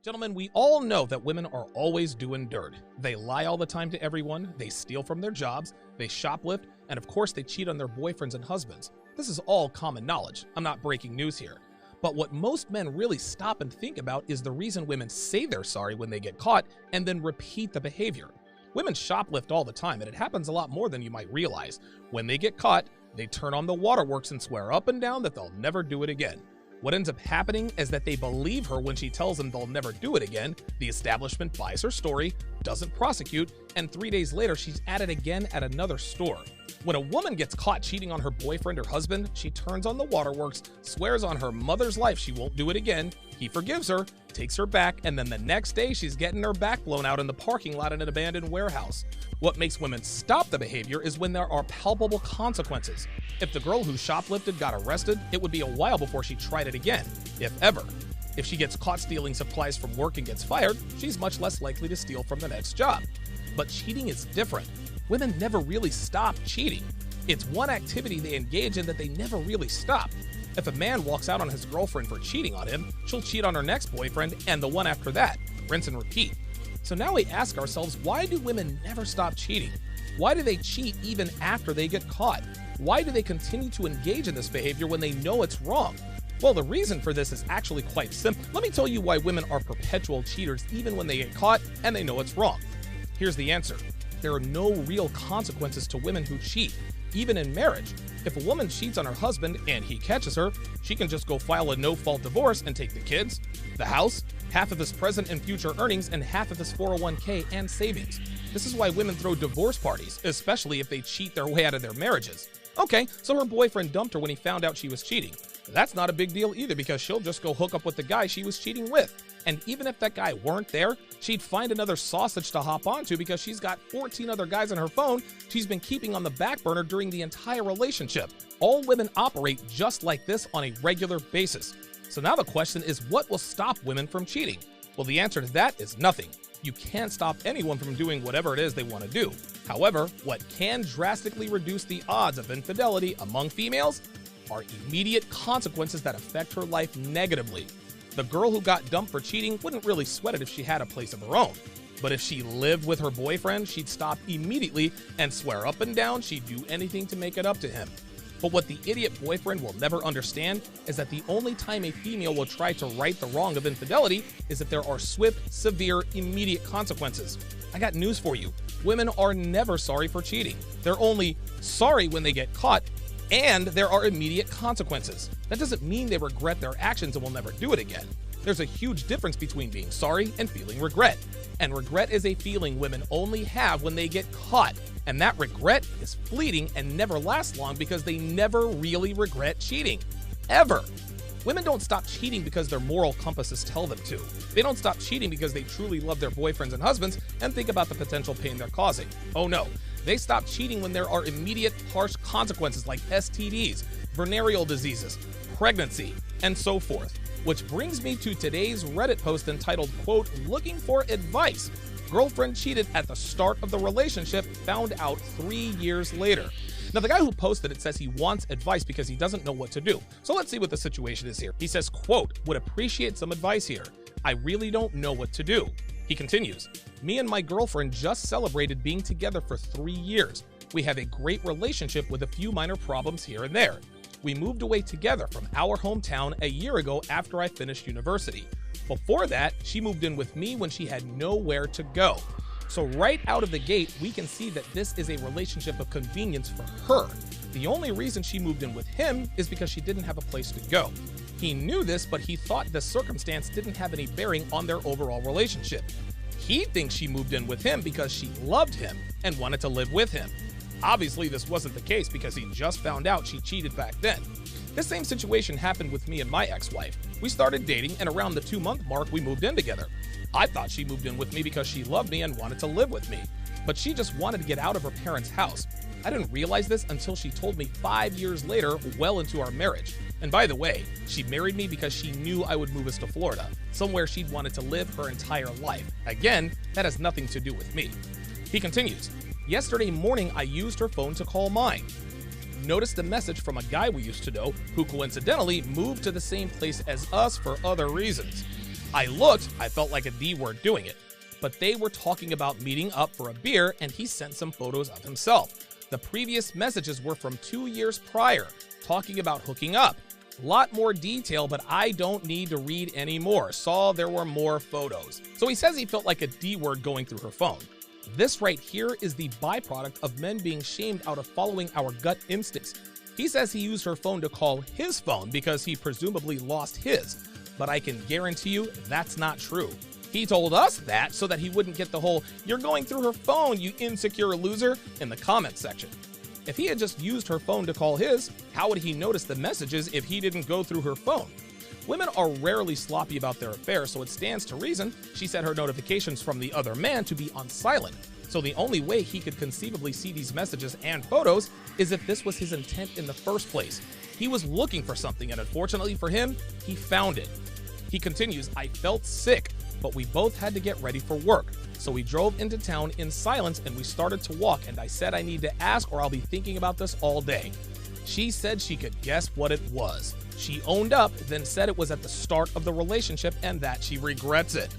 Gentlemen, we all know that women are always doing dirt. They lie all the time to everyone, they steal from their jobs, they shoplift, and of course they cheat on their boyfriends and husbands. This is all common knowledge. I'm not breaking news here. But what most men really stop and think about is the reason women say they're sorry when they get caught and then repeat the behavior. Women shoplift all the time, and it happens a lot more than you might realize. When they get caught, they turn on the waterworks and swear up and down that they'll never do it again. What ends up happening is that they believe her when she tells them they'll never do it again. The establishment buys her story, doesn't prosecute, and 3 days later, she's at it again at another store. When a woman gets caught cheating on her boyfriend or husband, she turns on the waterworks, swears on her mother's life she won't do it again. He forgives her, takes her back, and then the next day she's getting her back blown out in the parking lot in an abandoned warehouse. What makes women stop the behavior is when there are palpable consequences. If the girl who shoplifted got arrested, it would be a while before she tried it again, if ever. If she gets caught stealing supplies from work and gets fired, she's much less likely to steal from the next job. But cheating is different. Women never really stop cheating. It's one activity they engage in that they never really stop. If a man walks out on his girlfriend for cheating on him, she'll cheat on her next boyfriend and the one after that. Rinse and repeat. So now we ask ourselves, why do women never stop cheating? Why do they cheat even after they get caught? Why do they continue to engage in this behavior when they know it's wrong? Well, the reason for this is actually quite simple. Let me tell you why women are perpetual cheaters even when they get caught and they know it's wrong. Here's the answer. There are no real consequences to women who cheat, even in marriage. If a woman cheats on her husband and he catches her, she can just go file a no-fault divorce and take the kids, the house, half of his present and future earnings, and half of his 401k and savings. This is why women throw divorce parties, especially if they cheat their way out of their marriages. Okay, so her boyfriend dumped her when he found out she was cheating. That's not a big deal either because she'll just go hook up with the guy she was cheating with. And even if that guy weren't there, she'd find another sausage to hop onto because she's got 14 other guys on her phone she's been keeping on the back burner during the entire relationship. All women operate just like this on a regular basis. So now the question is, what will stop women from cheating? Well, the answer to that is nothing. You can't stop anyone from doing whatever it is they want to do. However, what can drastically reduce the odds of infidelity among females are immediate consequences that affect her life negatively. The girl who got dumped for cheating wouldn't really sweat it if she had a place of her own. But if she lived with her boyfriend, she'd stop immediately and swear up and down she'd do anything to make it up to him. But what the idiot boyfriend will never understand is that the only time a female will try to right the wrong of infidelity is if there are swift, severe, immediate consequences. I got news for you. Women are never sorry for cheating. They're only sorry when they get caught, and there are immediate consequences. That doesn't mean they regret their actions and will never do it again. There's a huge difference between being sorry and feeling regret. And regret is a feeling women only have when they get caught. And that regret is fleeting and never lasts long because they never really regret cheating. Ever. Women don't stop cheating because their moral compasses tell them to. They don't stop cheating because they truly love their boyfriends and husbands and think about the potential pain they're causing. Oh no. They stop cheating when there are immediate, harsh consequences like STDs, venereal diseases, pregnancy, and so forth. Which brings me to today's Reddit post entitled, quote, "Looking for advice. Girlfriend cheated at the start of the relationship, found out 3 years later." Now, the guy who posted it says he wants advice because he doesn't know what to do. So let's see what the situation is here. He says, quote, "Would appreciate some advice here. I really don't know what to do." He continues, "Me and my girlfriend just celebrated being together for 3 years. We have a great relationship with a few minor problems here and there. We moved away together from our hometown a year ago after I finished university. Before that, she moved in with me when she had nowhere to go. So right out of the gate, we can see that this is a relationship of convenience for her. The only reason she moved in with him is because she didn't have a place to go. He knew this, but he thought this circumstance didn't have any bearing on their overall relationship. He thinks she moved in with him because she loved him and wanted to live with him. Obviously, this wasn't the case because he just found out she cheated back then. This same situation happened with me and my ex-wife. We started dating, and around the 2-month mark, we moved in together. I thought she moved in with me because she loved me and wanted to live with me, but she just wanted to get out of her parents' house. I didn't realize this until she told me 5 years later, well into our marriage. And by the way, she married me because she knew I would move us to Florida, somewhere she'd wanted to live her entire life. Again, that has nothing to do with me." He continues, "Yesterday morning, I used her phone to call mine. Noticed a message from a guy we used to know who coincidentally moved to the same place as us for other reasons. I looked, I felt like a D word doing it. But they were talking about meeting up for a beer, and he sent some photos of himself. The previous messages were from 2 years prior, talking about hooking up. Lot more detail, but I don't need to read any more. Saw there were more photos. So he says he felt like a D word going through her phone. This right here is the byproduct of men being shamed out of following our gut instincts. He says he used her phone to call his phone because he presumably lost his, but I can guarantee you that's not true. He told us that so that he wouldn't get the whole "you're going through her phone, you insecure loser" in the comment section. If he had just used her phone to call his, how would he notice the messages if he didn't go through her phone? Women are rarely sloppy about their affairs, so it stands to reason she set her notifications from the other man to be on silent. So the only way he could conceivably see these messages and photos is if this was his intent in the first place. He was looking for something, and unfortunately for him, he found it. He continues, "I felt sick, but we both had to get ready for work. So we drove into town in silence and we started to walk, and I said I need to ask or I'll be thinking about this all day." She said she could guess what it was. She owned up, then said it was at the start of the relationship and that she regrets it.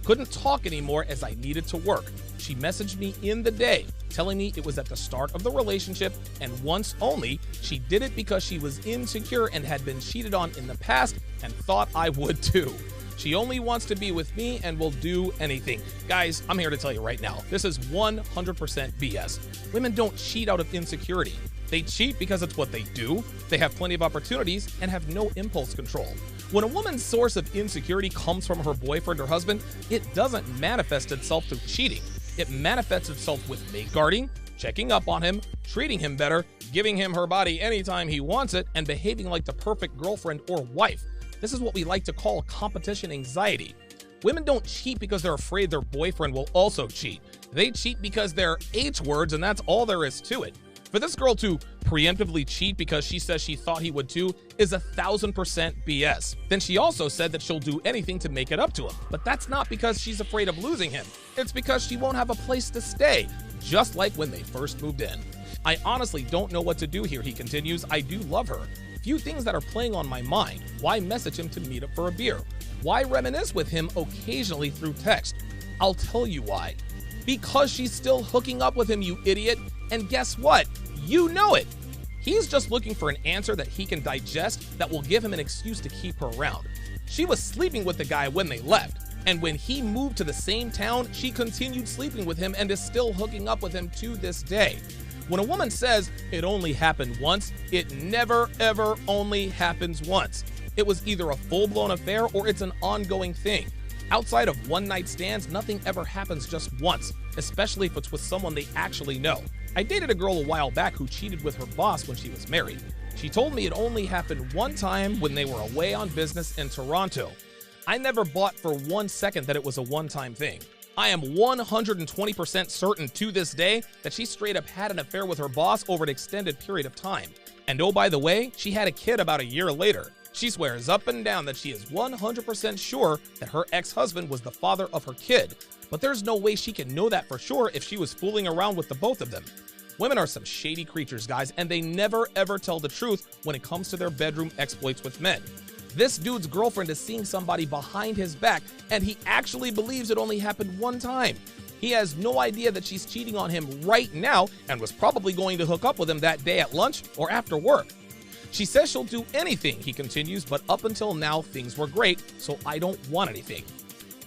"Couldn't talk anymore as I needed to work. She messaged me in the day, telling me it was at the start of the relationship and once only. She did it because she was insecure and had been cheated on in the past and thought I would too. She only wants to be with me and will do anything." Guys, I'm here to tell you right now, this is 100% BS. Women don't cheat out of insecurity. They cheat because it's what they do. They have plenty of opportunities and have no impulse control. When a woman's source of insecurity comes from her boyfriend or husband, it doesn't manifest itself through cheating. It manifests itself with mate guarding, checking up on him, treating him better, giving him her body anytime he wants it, and behaving like the perfect girlfriend or wife. This is what we like to call competition anxiety. Women don't cheat because they're afraid their boyfriend will also cheat. They cheat because they're H words, and that's all there is to it. For this girl to preemptively cheat because she says she thought he would too is 1000% BS. Then she also said that she'll do anything to make it up to him. But that's not because she's afraid of losing him. It's because she won't have a place to stay, just like when they first moved in. "I honestly don't know what to do here," he continues. "I do love her. Few things that are playing on my mind. Why message him to meet up for a beer? Why reminisce with him occasionally through text? I'll tell you why. Because she's still hooking up with him, you idiot. And guess what? You know it. He's just looking for an answer that he can digest that will give him an excuse to keep her around. She was sleeping with the guy when they left. And when he moved to the same town, she continued sleeping with him and is still hooking up with him to this day. When a woman says it only happened once, it never ever only happens once. It was either a full-blown affair or it's an ongoing thing. Outside of one-night stands, nothing ever happens just once, especially if it's with someone they actually know. I dated a girl a while back who cheated with her boss when she was married. She told me it only happened one time when they were away on business in Toronto. I never bought for 1 second that it was a one-time thing. I am 120% certain to this day that she straight up had an affair with her boss over an extended period of time. And oh, by the way, she had a kid about a year later. She swears up and down that she is 100% sure that her ex-husband was the father of her kid. But there's no way she can know that for sure if she was fooling around with the both of them. Women are some shady creatures, guys, and they never ever tell the truth when it comes to their bedroom exploits with men. This dude's girlfriend is seeing somebody behind his back, and he actually believes it only happened one time. He has no idea that she's cheating on him right now and was probably going to hook up with him that day at lunch or after work. She says she'll do anything, he continues, but up until now, things were great, so I don't want anything.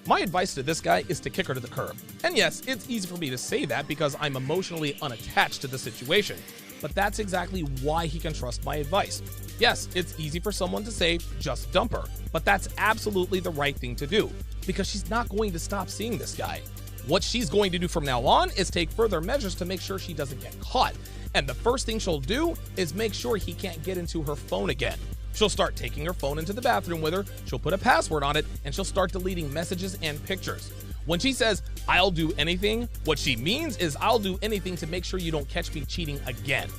My advice to this guy is to kick her to the curb. And yes, it's easy for me to say that because I'm emotionally unattached to the situation, but that's exactly why he can trust my advice. Yes, it's easy for someone to say, just dump her, but that's absolutely the right thing to do because she's not going to stop seeing this guy. What she's going to do from now on is take further measures to make sure she doesn't get caught. And the first thing she'll do is make sure he can't get into her phone again. She'll start taking her phone into the bathroom with her, she'll put a password on it, and she'll start deleting messages and pictures. When she says, I'll do anything, what she means is I'll do anything to make sure you don't catch me cheating again.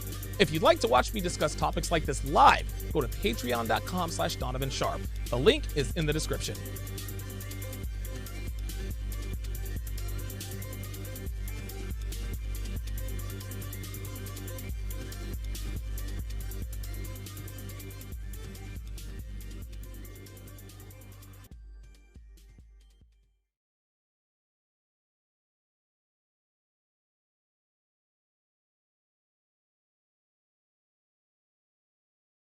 If you'd like to watch me discuss topics like this live, go to patreon.com/Donovan Sharpe. The link is in the description.